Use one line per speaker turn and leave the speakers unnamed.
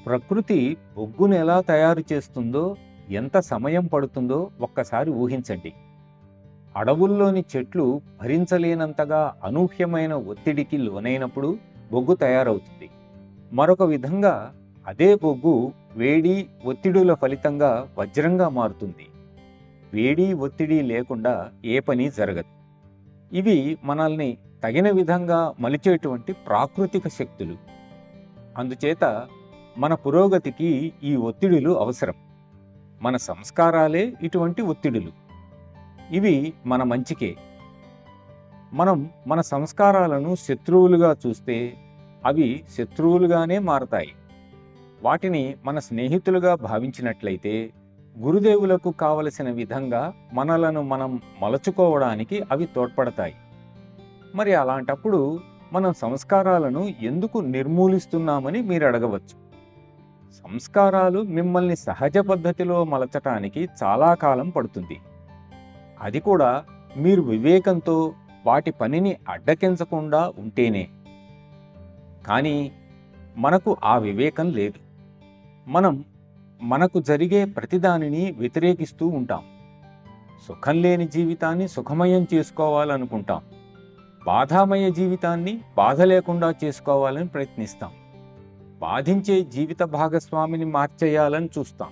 ప్రకృతి బొగ్గును ఎలా తయారు చేస్తుందో, ఎంత సమయం పడుతుందో ఒక్కసారి ఊహించండి. అడవుల్లోని చెట్లు భరించలేనంతగా అనూహ్యమైన ఒత్తిడికి లోనైనప్పుడు బొగ్గు తయారవుతుంది. మరొక విధంగా అదే బొగ్గు వేడి, ఒత్తిడుల ఫలితంగా వజ్రంగా మారుతుంది. వేడి, ఒత్తిడి లేకుండా ఏ పని జరగదు. ఇవి మనల్ని తగిన విధంగా మలిచేటువంటి ప్రాకృతిక శక్తులు. అందుచేత మన పురోగతికి ఈ ఒత్తిడులు అవసరం. మన సంస్కారాలే ఇటువంటి ఒత్తిడులు. ఇవి మన మంచికే. మనం మన సంస్కారాలను శత్రువులుగా చూస్తే అవి శత్రువులుగానే మారతాయి. వాటిని మన స్నేహితులుగా భావించినట్లయితే గురుదేవులకు కావలసిన విధంగా మనలను మనం మలచుకోవడానికి అవి తోడ్పడతాయి. మరి అలాంటప్పుడు మనం సంస్కారాలను ఎందుకు నిర్మూలిస్తున్నామని మీరు అడగవచ్చు. సంస్కారాలు మిమ్మల్ని సహజ పద్ధతిలో మలచటానికి చాలా కాలం పడుతుంది. అది కూడా మీరు వివేకంతో వాటి పనిని అడ్డకించకుండా ఉంటేనే. కానీ మనకు ఆ వివేకం లేదు. మనం మనకు జరిగే ప్రతిదానిని వ్యతిరేకిస్తూ ఉంటాం. సుఖం లేని జీవితాన్ని సుఖమయం చేసుకోవాలనుకుంటాం. బాధామయ జీవితాన్ని బాధ లేకుండా చేసుకోవాలని ప్రయత్నిస్తాం. బాధించే జీవిత భాగస్వామిని మార్చేయాలని చూస్తాం.